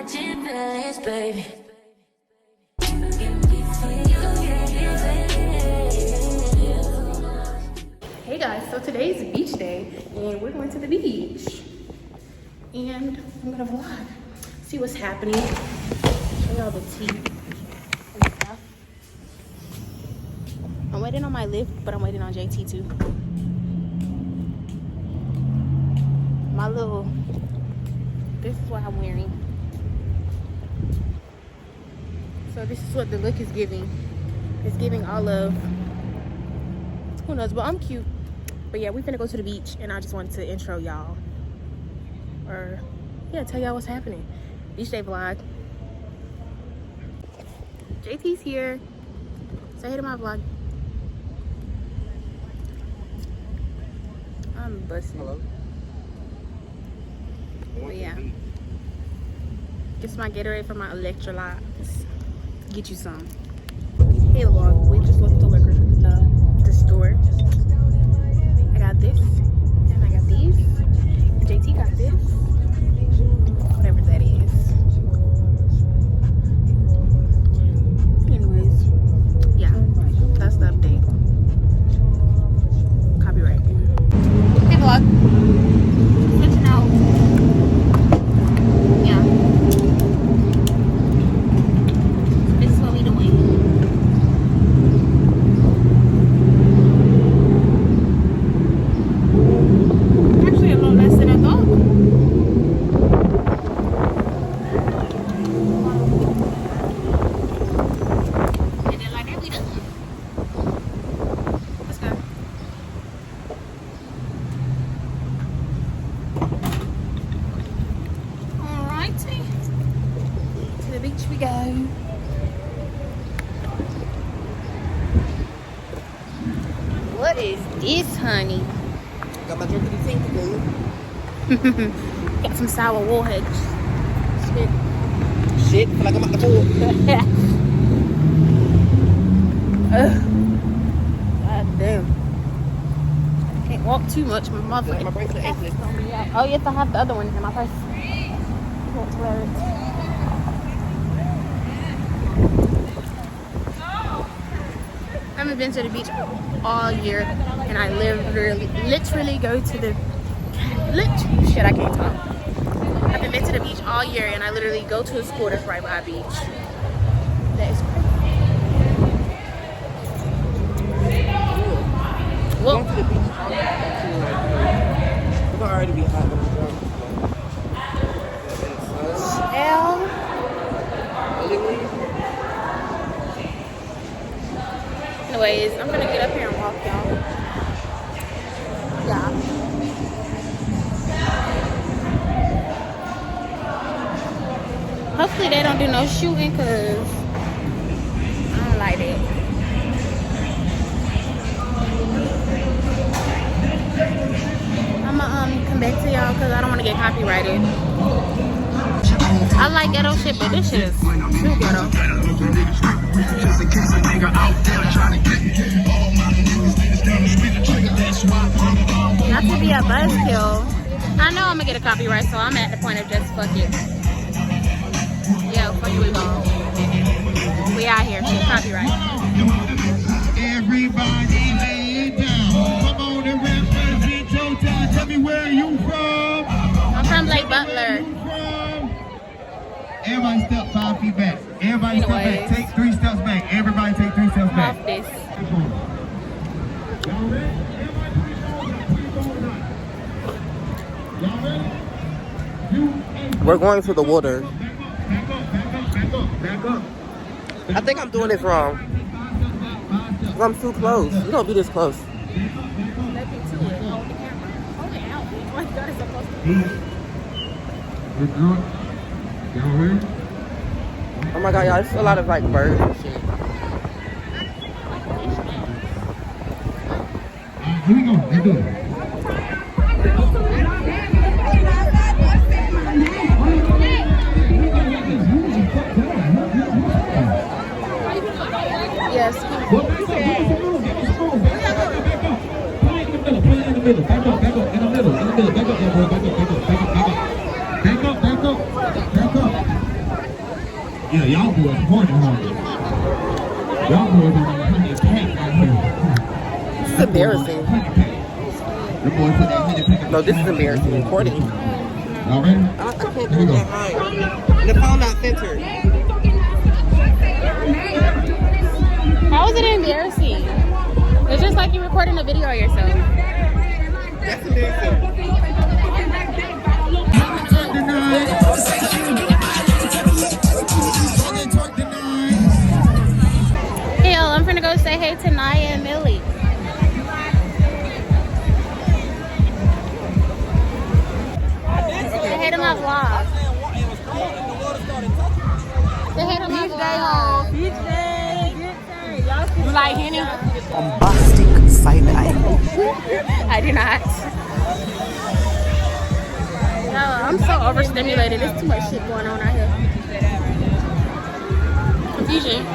catching feelings, baby. Hey guys, so today's beach day and we're going to the beach. And I'm gonna vlog, see what's happening, show y'all the tea and stuff. I'm waiting on my lift, but I'm waiting on JT too. My little, this is what I'm wearing. So this is what the look is giving. It's giving all of, who knows, but I'm cute. But yeah, we finna go to the beach and I just wanted to intro y'all. Or yeah, tell y'all what's happening. Beach day vlog. JT's here. Say hey to my vlog. I'm busting. Hello. But yeah. Get my Gatorade for my electrolytes. Get you some. Hey vlog, we just left the liquor, the store. I got this, and I got these, and JT got this, whatever that is. Anyways, yeah, that's the update. Copyright. Hey vlog, switching out. Yeah. So this is what we doing. Actually, a lot less than I thought. And then like that, we done. Let's go. Alrighty. To the beach we go. What is this, honey? Got my drink of the tank today. Got some sour warheads. Shit. Shit, feel like I'm at the pool. Ugh. God damn. Can't walk too much. My motherfucking My bracelet exit. Oh yes, I have the other one in my purse. Won't wear it. I haven't been to the beach all year, and I literally go to the shit. I can't talk. I haven't been to the beach all year, and I literally go to a school that's right by a beach. That is crazy. Whoa. Going to the beach. It's gonna already be hot when we go. L. Anyways, I'm gonna get up here and walk, y'all. Yeah. Hopefully they don't do no shooting, cause I don't like it. I'ma come back to y'all cause I don't wanna get copyrighted. I like ghetto shit, but this shit is too ghetto. Not to be a buzzkill. I know I'm gonna get a copyright, so I'm at the point of just fuck it. Yeah, fuck it, we gon'. We out here, copyright. Everybody lay it down. Come on and represent your town. Tell me where you from. I'm from Lake Butler. Everybody step 5 feet back. Everybody step back. Take 3 steps back. Everybody take 3 steps back. Off this. Y'all ready? We're going to the water. Back up. I think I'm doing this wrong. 'Cause I'm too close. You don't be this close. Let me to it. Hold the camera. Hold it out. Oh my God, it's supposed to We're good. Y'all ready? Oh my god, y'all, it's a lot of like birds and shit. Here we go. Let's do it. Yes. Back up. In the middle. Back up. Yeah, y'all boys party hard. Y'all boys are honey pack right here. This is embarrassing. The boys put that honey pack. No, this is embarrassing. Recording. Y'all ready? I can't do that high. The phone not centered. How is it embarrassing? It's just like you're recording a video of yourself. That's embarrassing. Hey, y'all, I'm finna go say hey to Naya and Millie. Say hey to my vlog. Say hey to my vlog. You like Henny? Bombastic side eye. I do not. No, I'm so overstimulated. There's too much shit going on out here. Confusion.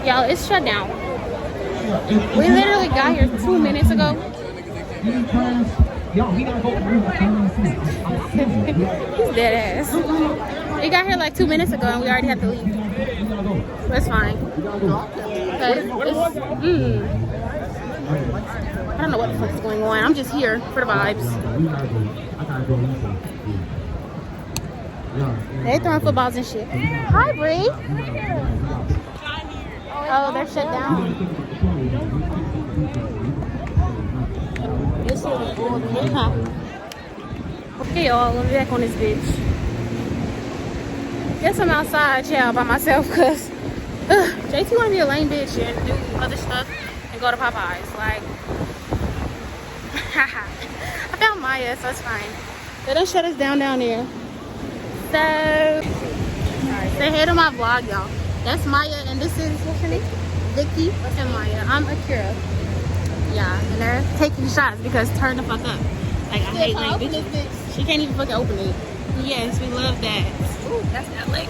Y'all, it's shut down. We literally got here 2 minutes ago. He's dead ass. We got here like 2 minutes ago and we already had to leave. That's fine. I don't know what the fuck is going on. I'm just here for the vibes. They throwing footballs and shit. Hi, Bree. Oh, they're shut down. Huh. Okay, y'all, we'll be back on this bitch. Guess I'm outside, child, by myself, cause JT wanna be a lame bitch and do other stuff and go to Popeyes. Like, I found Maya, so it's fine. They done shut us down there. So, alright, say hey to my vlog, y'all. That's Maya, and this is, what's her name? Vicky and Maya. I'm Akira. Yeah, and they're taking shots because turn the fuck up. Like, I hate lame bitches. She can't even fucking open it. Yes, we love that. Ooh, that's not late.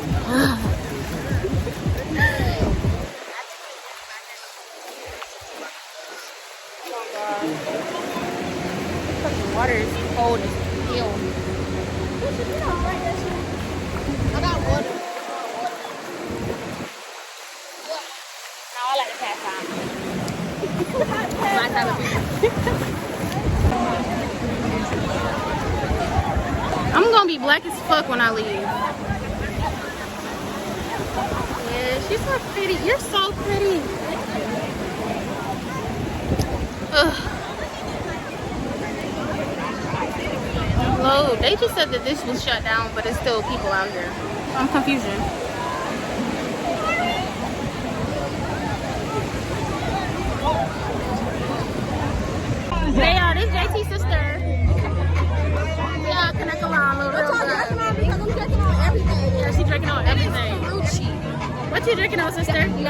Fucking water is cold as hell. I got water. No, I like to pass time. My type of people. I'm gonna be black as fuck when I leave. Yeah, she's so pretty. You're so pretty. Ugh. Hello. They just said that this was shut down, but it's still people out here. I'm confusion. Hey y'all, this JT's sister. Yeah, connect around a little bit. Because I'm drinking on everything. Yeah, she's drinking on everything. What you drinking on, sister? Nothing. I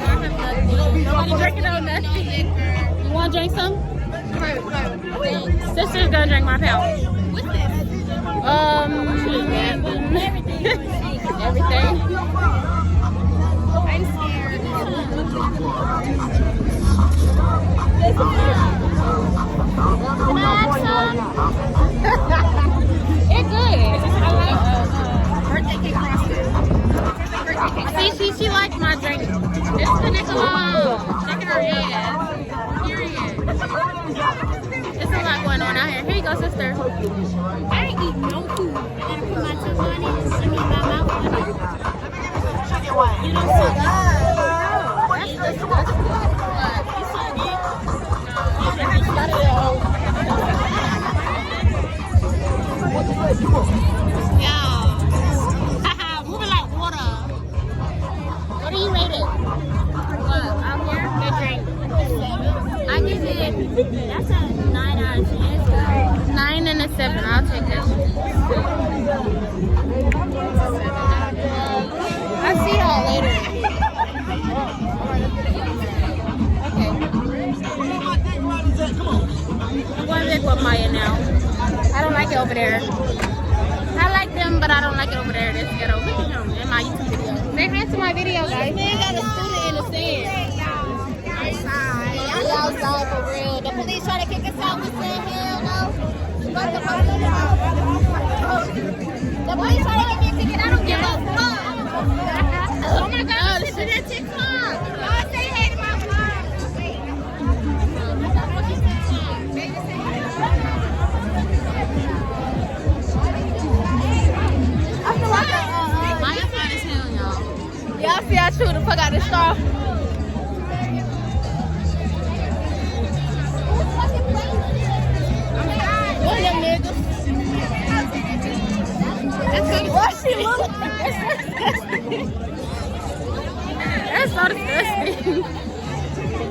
have nothing. Nobody drinking on nothing. You want to drink some? Sister's gonna drink my pouch. What's this? Everything. I'm scared. It's good. I like birthday cake frosting. See, she likes my drink. It's the Nickelodeon. Shaking her ass. Period. There's a lot going on out here. Here you go, sister. I ain't eating no food. I gotta put my tongue on it. I mean, my mouth on it. You don't see that. That's disgusting. You saw it? Yeah. Haha, moving like water. What do you rate it? What, out here? The drink. I give it, that's a 9 out of 10. 9 and a 7. I'll take that shit. I'll see y'all later. Okay. I'm going back with Maya now. I don't like it over there. I like them, but I don't like it over there. Let's get over him in my YouTube video. Say hi to my video, guys. We got a student in the stand. Outside. We outside for real. The police try to kick us out. We said hell no. But the police try to get me a ticket. I don't give up. Y'all see I chewed the fuck out this straw? One of them niggas. What she look like? That's so disgusting.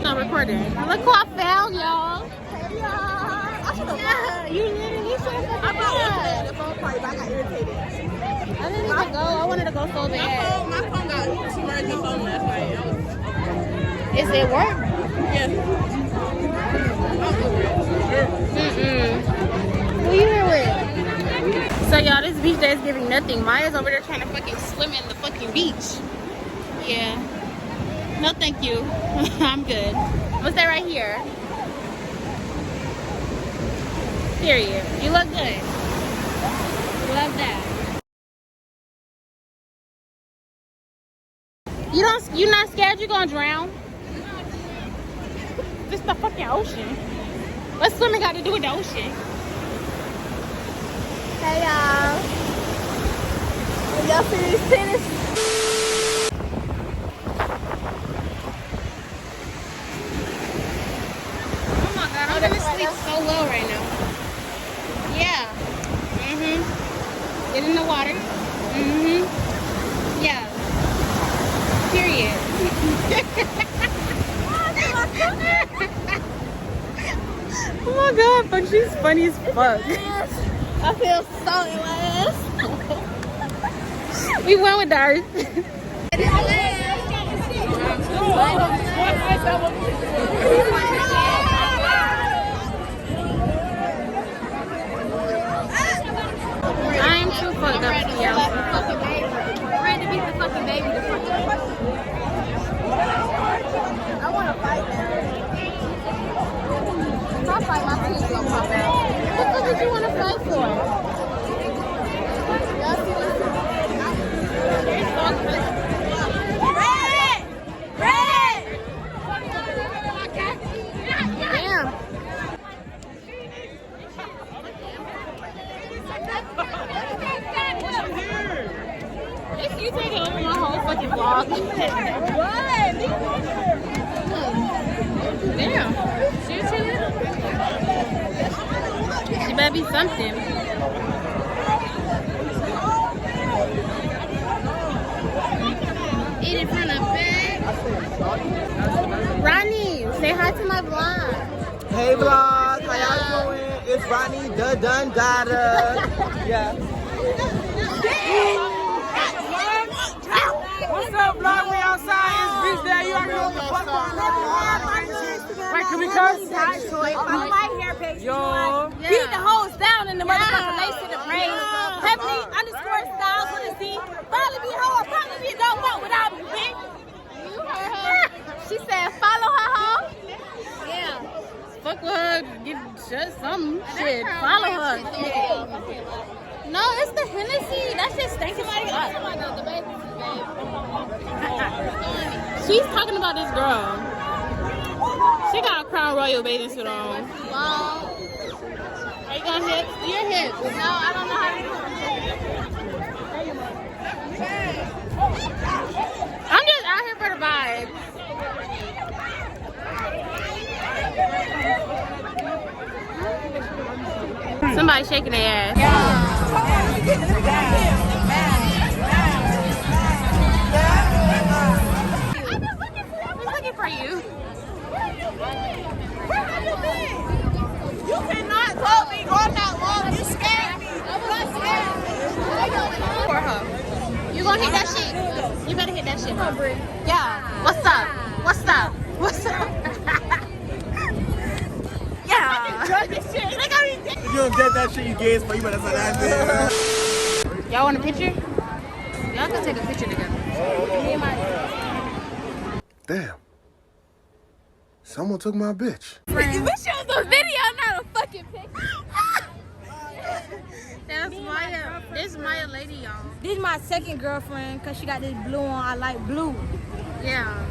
I'm recording. Look who I found, y'all. Hey, y'all. Yeah, you literally so fucking bad. At the phone party, but I got irritated. I didn't even go. I wanted to go so bad. My phone got submerged in phone last night. Is it work? Yeah. Who you here with? So y'all, this beach day is giving nothing. Maya's over there trying to fucking swim in the fucking beach. Yeah. No, thank you. I'm good. What's that right here? Period. You look good. Love that. You not scared you're gonna drown? This the fucking ocean. What's swimming got to do with the ocean? Hey y'all. Y'all see these tennis? Oh my god, I'm gonna sleep so well right now. Yeah. Get in the water. Yeah. Period. Oh my god, but she's funny as fuck. I feel so in my ass. We went with ours. I'm too fucked up to yell. Ready to beat the fucking baby. I want to fight now. If I fight, my teeth gonna pop out. What the fuck did you want to fight for? Red! Red! Damn. If you take over my whole fucking vlog. What? Damn. She chilling? She better be something. Eat in front of bed. Ronnie, say hi to my vlog. Hey vlog, how y'all doing? It's Ronnie the Dundada. Yeah. What's up, vlog? We outside. It's beach day. You already know what the fuck going on. Wait, can we cuss? On my hair page. Yo. Beat the hoes down in the motherfucking lace to the brain. Heavenly_styles wanna see. Probably be hoe, probably be don't vote without me, bitch. You heard her. She said follow her hoe. Yeah. Fuck with her, get just some shit. Follow her. No, it's the Hennessy. That shit stinks like up. She's talking about this girl. She got a Crown Royal bathing suit on. Wow. Are you gonna hit? Your hips. No, I don't know how to do it. I'm just out here for the vibes. Somebody shaking their ass. I'm looking for you. Where have you been? You cannot tell me going that long. You scared me. For her. You gonna hit that shit? You better hit that shit. Yeah. What's up? What's up? What's up? Yeah. If you don't get that shit you gave for, you better say that shit. Y'all want a picture? Y'all can take a picture together. Me and my Damn. Someone took my bitch. friend. This shit was a video, not a fucking picture. That's Maya. This is Maya lady, y'all. This is my second girlfriend because she got this blue on. I like blue. Yeah.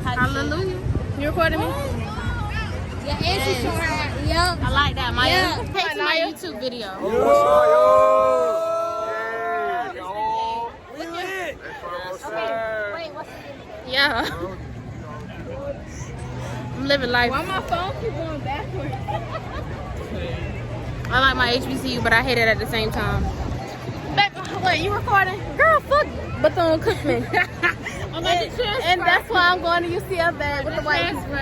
Hallelujah. You recording me? Yeah, and she's showing her. Yep. I like that, Maya. Yeah. Take to my YouTube video. Wait, what's the Yeah. I'm living life. Why my phone keep going backwards? I like my HBCU, but I hate it at the same time. Wait, you recording? Girl, fuck Bethune-Cookman. and that's why I'm going to UCF with the white people.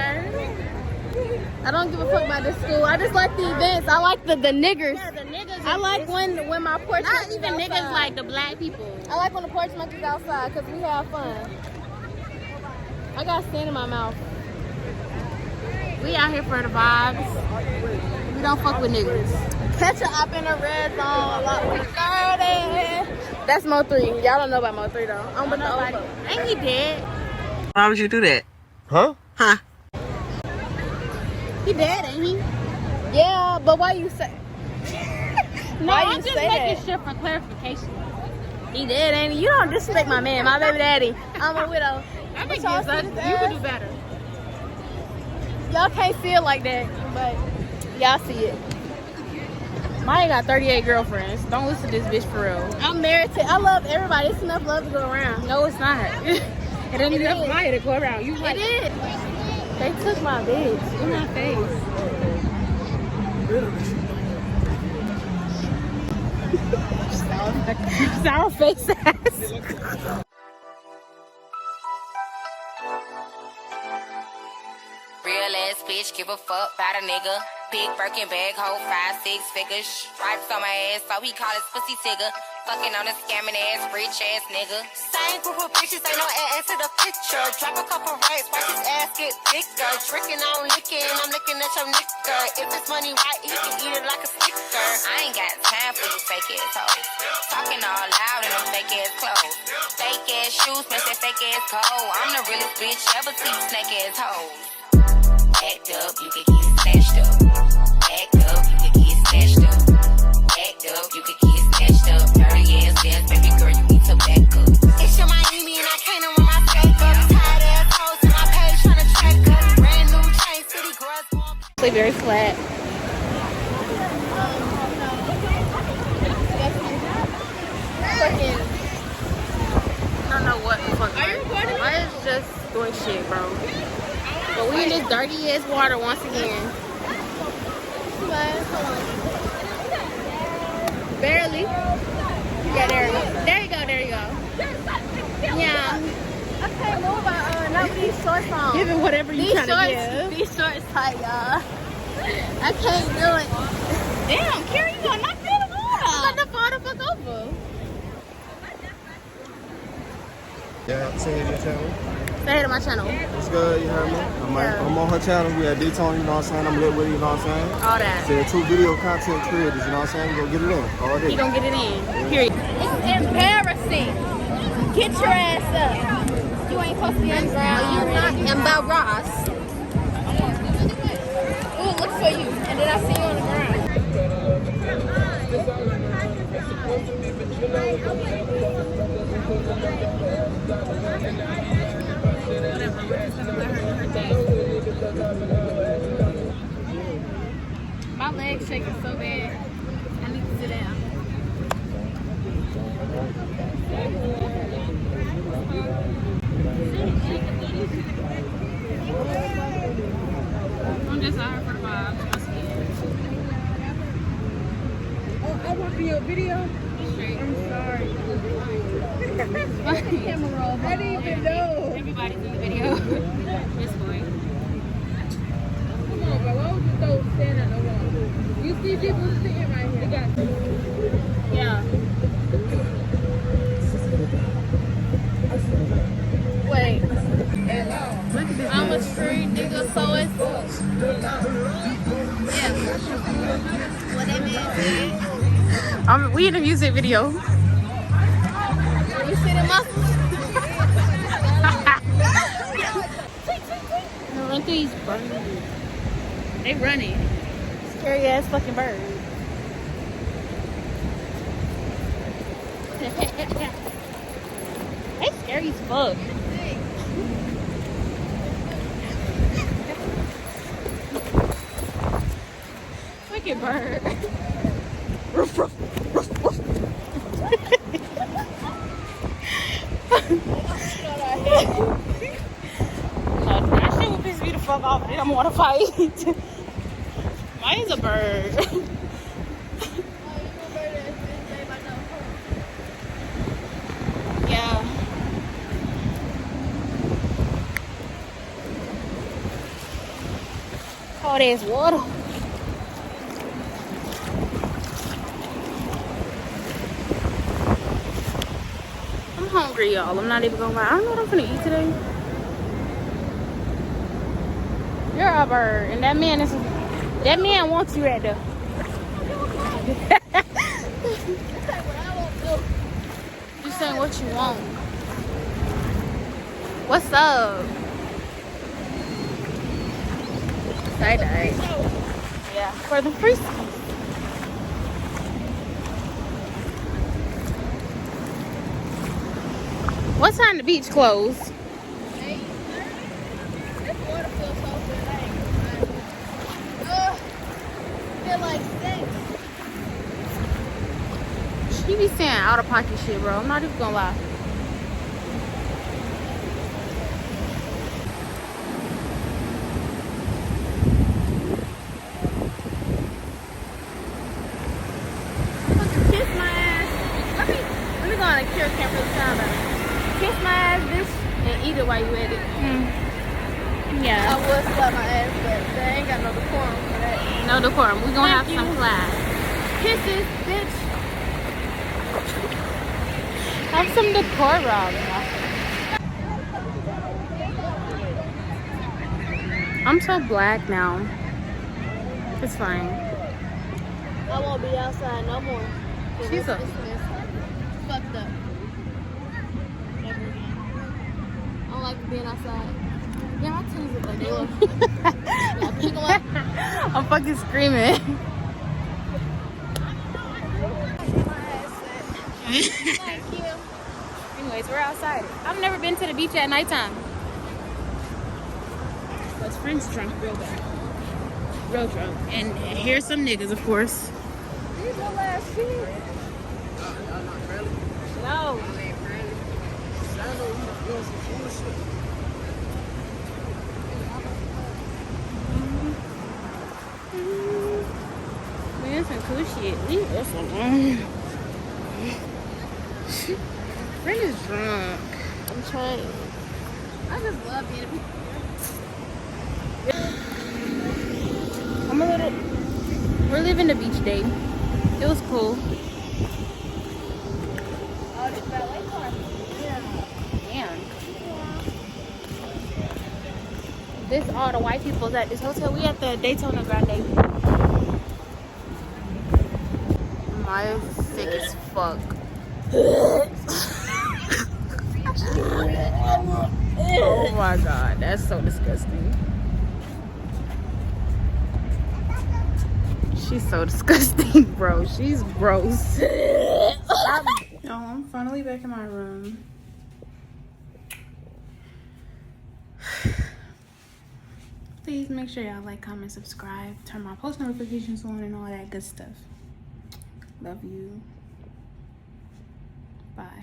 I don't give a fuck about this school. I just like the events. I like the niggers. Yeah, the niggas. I like when my porch Not monkeys even niggas outside. like the black people. I like when the porch monkeys outside because we have fun. I got sand in my mouth. We out here for the vibes. We don't fuck with niggas. Catch a up in the red zone. Lot with 30. That's Mo 3. Y'all don't know about Mo 3 though. I'm with nobody. Ain't he dead? Why would you do that? Huh? Huh? He dead, ain't he? Yeah, but why you say? No, Why I'm you just say making that? sure for clarification. He dead, ain't he? You don't disrespect my man, my baby daddy. I'm a widow. I think y'all it's see us. this You ass? could do better. Y'all can't see it like that, but y'all see it. Maya got 38 girlfriends. Don't listen to this bitch for real. I'm married to. I love everybody. It's enough love to go around. No, it's not. It ain't enough Maya to go around. You like It is. They took my bitch. in my face. Sour face ass. Real ass bitch, give a fuck about a nigga. Big Birkin bag, hold 5-6 figures. Stripes on my ass, so he call his pussy tigger. Fucking on a scamming ass, rich ass nigga. Same group of bitches, ain't no ass to the picture. Drop a couple rights, watch his ass get bigger. Tricking on licking, I'm looking at your nigga. If it's money right, he can eat it like a sticker. I ain't got time for you fake ass hoes. Talking all loud in them fake ass clothes. Fake ass shoes, match that fake ass coat. I'm the realest bitch ever see you snake ass hoes. Act up, you can get snatched up. Act up, you can get snatched up. Act up, you can get snatched up. Dirty ass ass, baby girl, you need to back up. It's your Miami and I can't run my skate up. Tired ass hoes to my page tryna track up. Brand new chain, city girls going. Play very flat. I don't know what the fuck. Are you recording? Why is just doing shit, bro? But we in this dirty ass water once again. Barely. Yeah, there you go. There you go. There you go. Yeah. I can't move. Not with these shorts on. Give it whatever you trying to give. These shorts tight, y'all. I can't do it. Damn, Carrie, you gonna knock me in the water. I'm about to fall the fuck over. Yeah, say your channel. Say hey to my channel. It's good, you heard me? I'm on her channel. We at Daytona, you know what I'm saying? I'm lit with it, you know what I'm saying? All that. They're 2 video content creators, you know what I'm saying? We gonna get it in all day. You gonna get it in. Period. It's embarrassing. Get your ass up. You ain't supposed to be on ground. You're not embarrassed. Ooh, look for you. And then I see you on the ground. My legs shaking so bad. I need to sit down. I'm just out here for the vibes. I want to be a video. I'm sorry. Camera roll. I didn't even know. Everybody's in the video. This boy. Come on, bro. Why would you throw stand at the wall? You see people sitting right here. They got you. Yeah. Wait. Look at this. I'm a street nigga, so it's. Yeah. What that man said. We in a music video. You see the muscles? Run through these birds. They running. Scary ass fucking bird. They scary as fuck. Look at Bird. Ruff, ruff, ruff, ruff. That shit would piss me the fuck off. I don't want to fight. Maya's a bird. Yeah. Oh, there's water. I'm hungry, y'all. I'm not even gonna lie. I don't know what I'm gonna eat today. You're a bird, and that man wants you right there. Just saying what you want. What's up? Side eye. Yeah, for the free ski. What time the beach close? This water feels so good. I ain't gonna lie. Feel like steak. She be saying out of pocket shit, bro. I'm not even gonna lie. Kiss my ass. Let me go on a cure camera this time. Kiss my ass, bitch, and eat it while you at it. Yeah. I would slap my ass, but they ain't got no decorum for that. No decorum. We gonna Thank have some you. class. Kisses, bitch. Have some decorum. I'm so black now. It's fine. I won't be outside no more. She's a- fucked up. Never again. I don't like being outside. Yeah, my titties look like they look. Yeah, pick 'em up. I'm fucking screaming. Thank you. Anyways, we're outside. I've never been to the beach at nighttime. Best friend's drunk real bad. Real drunk. And here's some niggas, of course. These are last shit. No. We in some cool shit. Leave us alone. Friend is drunk. I'm trying. I just love being a people. We're living the beach day. It was cool. Oh, this ballet car. Yeah. Damn. This all the white people's at this hotel. We at the Daytona Grande. Maya's sick as fuck. Oh my god, that's so disgusting. She's so disgusting, bro. She's gross. Yo, I'm finally back in my room. Please make sure y'all like, comment, subscribe, turn my post notifications on, and all that good stuff. Love you. Bye.